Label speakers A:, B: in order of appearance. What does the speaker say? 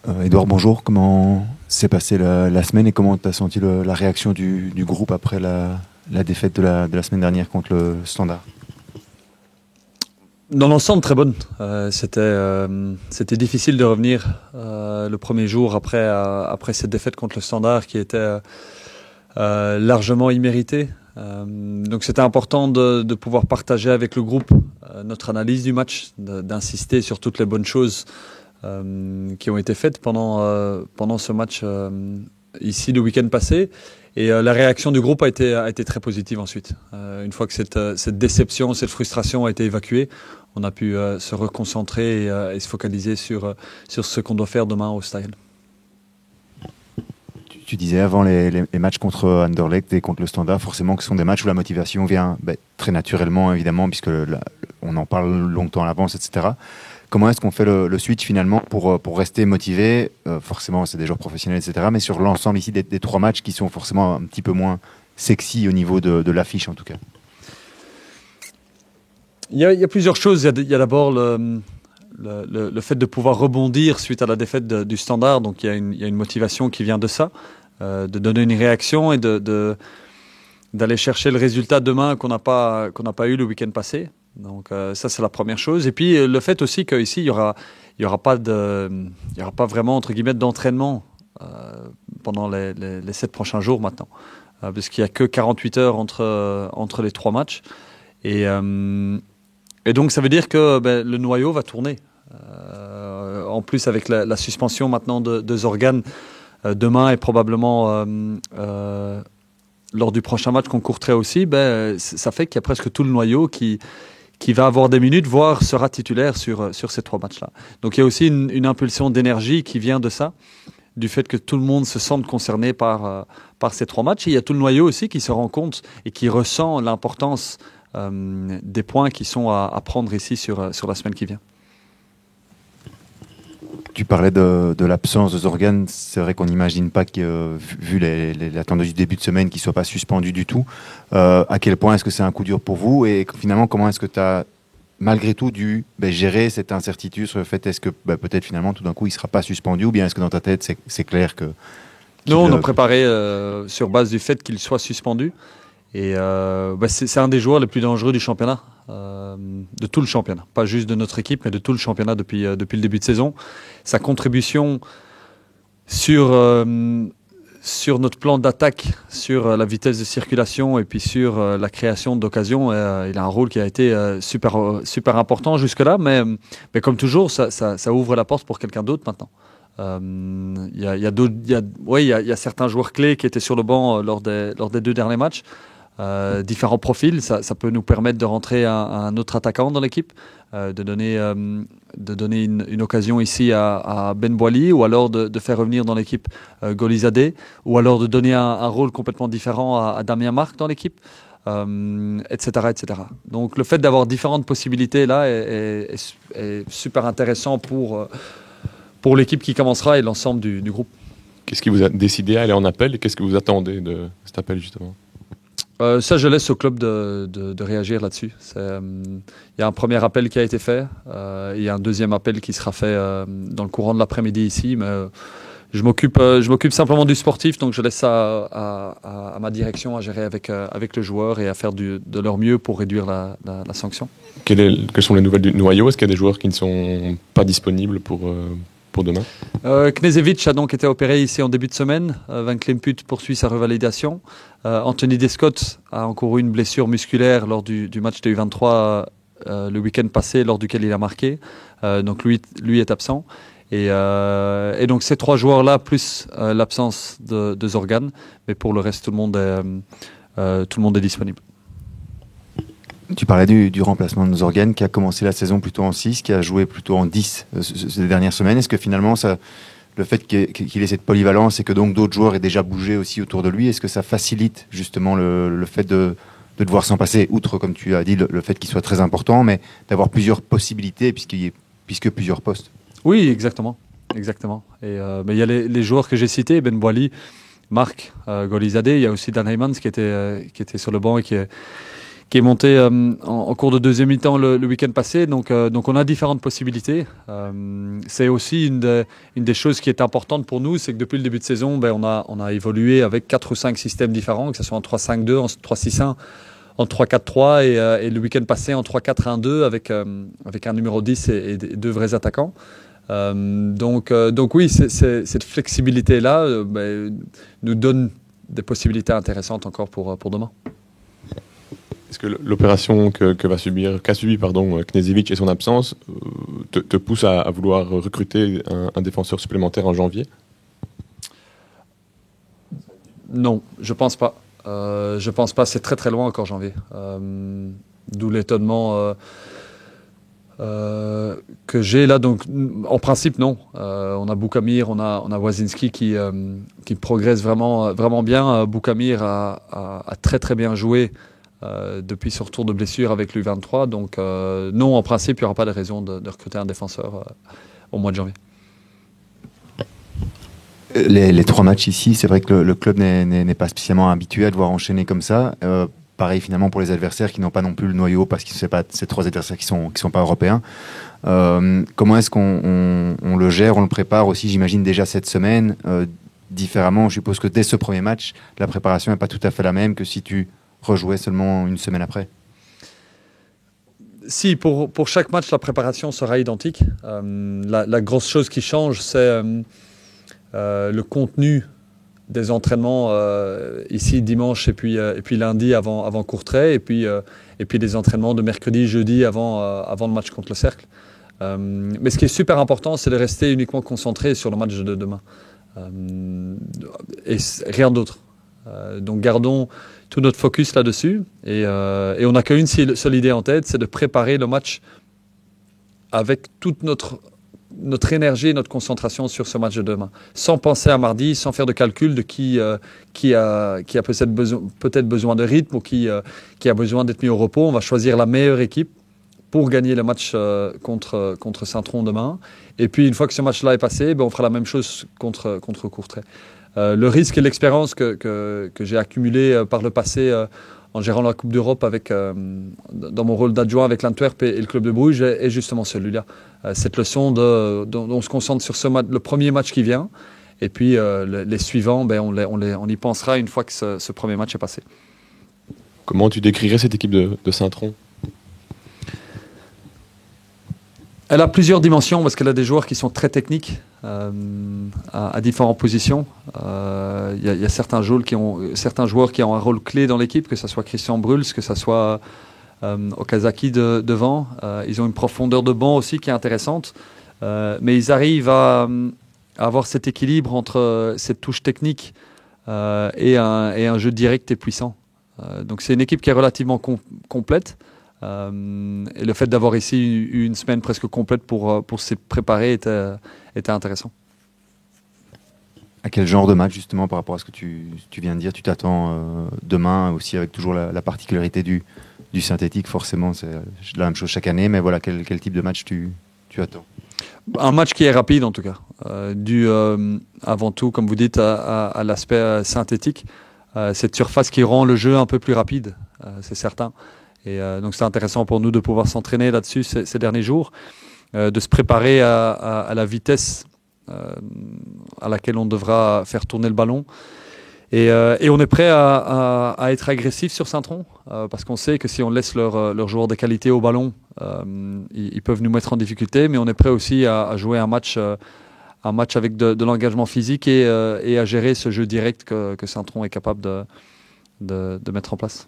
A: Edouard, bonjour. Comment s'est passée la semaine et comment tu as senti la réaction du groupe après la défaite de la semaine dernière contre le Standard?
B: Dans l'ensemble, très bonne. C'était difficile de revenir le premier jour après cette défaite contre le Standard qui était largement imméritée. Donc c'était important de pouvoir partager avec le groupe notre analyse du match, d'insister sur toutes les bonnes choses qui ont été faites pendant ce match ici le week-end passé. Et la réaction du groupe a été très positive ensuite. Une fois que cette déception, cette frustration a été évacuée, on a pu se reconcentrer et se focaliser sur ce qu'on doit faire demain au Style.
A: Tu disais avant les matchs contre Anderlecht et contre le Standard, forcément que ce sont des matchs où la motivation vient très naturellement, évidemment, puisque on en parle longtemps à l'avance, etc. Comment est-ce qu'on fait le switch finalement pour rester motivé? Forcément, c'est des joueurs professionnels, etc. Mais sur l'ensemble ici des trois matchs qui sont forcément un petit peu moins sexy au niveau de l'affiche en tout cas.
B: Il y a plusieurs choses. Il y a d'abord le fait de pouvoir rebondir suite à la défaite du Standard. Donc il y a une motivation qui vient de ça, de donner une réaction et d'aller chercher le résultat demain qu'on n'a pas eu le week-end passé. Donc ça c'est la première chose. Et puis le fait aussi qu'ici il y aura pas vraiment entre guillemets d'entraînement pendant les 7 prochains jours maintenant, parce qu'il y a que 48 heures entre les trois matchs. Et donc ça veut dire que le noyau va tourner. En plus avec la suspension maintenant de Zorgan demain et probablement lors du prochain match qu'on courtrait aussi, ça fait qu'il y a presque tout le noyau qui va avoir des minutes, voire sera titulaire sur ces trois matchs-là. Donc il y a aussi une impulsion d'énergie qui vient de ça, du fait que tout le monde se sente concerné par ces trois matchs. Et il y a tout le noyau aussi qui se rend compte et qui ressent l'importance des points qui sont à prendre ici sur la semaine qui vient.
A: Tu parlais de l'absence de Zorgan. C'est vrai qu'on n'imagine pas que, vu la tendance du début de semaine, qu'il ne soit pas suspendu du tout. À quel point est-ce que c'est un coup dur pour vous? Et finalement, comment est-ce que tu as, malgré tout, dû gérer cette incertitude sur le fait est-ce que peut-être finalement, tout d'un coup, il ne sera pas suspendu? Ou bien est-ce que dans ta tête, c'est clair que...
B: Non, on a préparé sur base du fait qu'il soit suspendu. Et c'est un des joueurs les plus dangereux du championnat, de tout le championnat, pas juste de notre équipe, mais de tout le championnat depuis le début de saison. Sa contribution sur notre plan d'attaque, sur la vitesse de circulation et puis sur la création d'occasions, il a un rôle qui a été super important jusque-là, mais comme toujours, ça ouvre la porte pour quelqu'un d'autre maintenant. Il y a certains joueurs clés qui étaient sur le banc lors des 2 derniers matchs. Différents profils, ça peut nous permettre de rentrer un autre attaquant dans l'équipe, de donner une occasion ici à Ben Boily, ou alors de faire revenir dans l'équipe Golizadeh, ou alors de donner un rôle complètement différent à Damien Marc dans l'équipe, etc., etc. Donc le fait d'avoir différentes possibilités là est super intéressant pour l'équipe qui commencera et l'ensemble du groupe.
C: Qu'est-ce qui vous a décidé à aller en appel et qu'est-ce que vous attendez de cet appel justement?
B: Ça, je laisse au club de réagir là-dessus. Il y a un premier appel qui a été fait. Il y a un deuxième appel qui sera fait dans le courant de l'après-midi ici. Mais je m'occupe simplement du sportif, donc je laisse ça à ma direction à gérer avec le joueur et à faire de leur mieux pour réduire la sanction.
C: Quelles sont les nouvelles du noyau? Est-ce qu'il y a des joueurs qui ne sont pas disponibles pour demain?
B: Knežević a donc été opéré ici en début de semaine. Van Klemput poursuit sa revalidation. Anthony Descott a encore eu une blessure musculaire lors du match de U23 le week-end passé, lors duquel il a marqué. Donc lui est absent. Et donc ces trois joueurs-là, plus l'absence de Zorgan. Mais pour le reste, tout le monde est disponible.
A: Tu parlais du remplacement de Zorgan qui a commencé la saison plutôt en 6, qui a joué plutôt en 10 ces dernières semaines. Est-ce que finalement, le fait qu'il ait cette polyvalence et que donc d'autres joueurs aient déjà bougé aussi autour de lui, est-ce que ça facilite justement le fait de devoir s'en passer, outre, comme tu as dit, le fait qu'il soit très important, mais d'avoir plusieurs possibilités puisque plusieurs postes?
B: Oui, exactement. Et mais il y a les joueurs que j'ai cités, Ben Boily, Marc, Golizadeh, il y a aussi Dan Heymans qui était sur le banc et qui est monté en cours de deuxième mi-temps le week-end passé. Donc on a différentes possibilités. C'est aussi une des choses qui est importante pour nous, c'est que depuis le début de saison, on a évolué avec 4 ou 5 systèmes différents, que ce soit en 3-5-2, en 3-6-1, en 3-4-3 et le week-end passé en 3-4-1-2 avec un numéro 10 et 2 vrais attaquants. Donc oui, cette flexibilité-là nous donne des possibilités intéressantes encore pour demain.
C: Est-ce que l'opération qu'a subi Knežević et son absence te pousse à vouloir recruter un défenseur supplémentaire en janvier?
B: Non, je pense pas. Je pense pas. C'est très très loin encore janvier. D'où l'étonnement que j'ai là. Donc, en principe, non. On a Boukamir, on a Wazinski qui progresse vraiment bien. Boukamir a très très bien joué depuis ce retour de blessure avec l'U23. Donc, non, en principe, il n'y aura pas de raison de recruter un défenseur au mois de janvier.
A: Les 3 matchs ici, c'est vrai que le club n'est pas spécialement habitué à devoir enchaîner comme ça. Pareil finalement pour les adversaires qui n'ont pas non plus le noyau parce que c'est pas ces 3 adversaires qui sont pas européens. Comment est-ce qu'on le gère, on le prépare aussi, j'imagine déjà cette semaine différemment. Je suppose que dès ce premier match, la préparation n'est pas tout à fait la même que si tu rejouais seulement une semaine après.
B: Si, pour chaque match, la préparation sera identique. La grosse chose qui change, c'est le contenu des entraînements ici dimanche et puis lundi avant Courtrai et puis des entraînements de mercredi, jeudi avant le match contre le Cercle. Mais ce qui est super important, c'est de rester uniquement concentré sur le match de demain et rien d'autre. Donc gardons tout notre focus là-dessus et on n'a qu'une seule idée en tête, c'est de préparer le match avec toute notre énergie et notre concentration sur ce match de demain, sans penser à mardi, sans faire de calcul de qui a peut-être besoin de rythme ou qui a besoin d'être mis au repos. On va choisir la meilleure équipe pour gagner le match contre Saint-Tron demain. Et puis une fois que ce match-là est passé, on fera la même chose contre Courtrai. Le risque et l'expérience que j'ai accumulé par le passé en gérant la Coupe d'Europe dans mon rôle d'adjoint avec l'Antwerp et le club de Bruges est justement celui-là. Cette leçon dont on se concentre sur le premier match qui vient et puis les suivants, on y pensera une fois que ce premier match est passé.
C: Comment tu décrirais cette équipe de Saint-Tron ?
B: Elle a plusieurs dimensions parce qu'elle a des joueurs qui sont très techniques à différentes positions. Il y a certains joueurs qui ont un rôle clé dans l'équipe, que ce soit Christian Bruls, que ce soit Okazaki devant. Ils ont une profondeur de banc aussi qui est intéressante. Mais ils arrivent à avoir cet équilibre entre cette touche technique et un jeu direct et puissant. Donc c'est une équipe qui est relativement complète. Et le fait d'avoir ici une semaine presque complète pour se préparer était intéressant.
A: À quel genre de match justement par rapport à ce que tu viens de dire tu t'attends demain aussi avec toujours la particularité du synthétique forcément c'est la même chose chaque année mais voilà quel type de match tu attends?
B: Un match qui est rapide en tout cas dû avant tout comme vous dites à l'aspect synthétique, cette surface qui rend le jeu un peu plus rapide, c'est certain. Et donc c'est intéressant pour nous de pouvoir s'entraîner là-dessus ces derniers jours, de se préparer à la vitesse à laquelle on devra faire tourner le ballon. Et on est prêt à être agressif sur Saint-Tron, parce qu'on sait que si on laisse leurs joueurs de qualité au ballon, ils peuvent nous mettre en difficulté, mais on est prêt aussi à jouer un match avec de l'engagement physique et à gérer ce jeu direct que Saint-Tron est capable de mettre en place.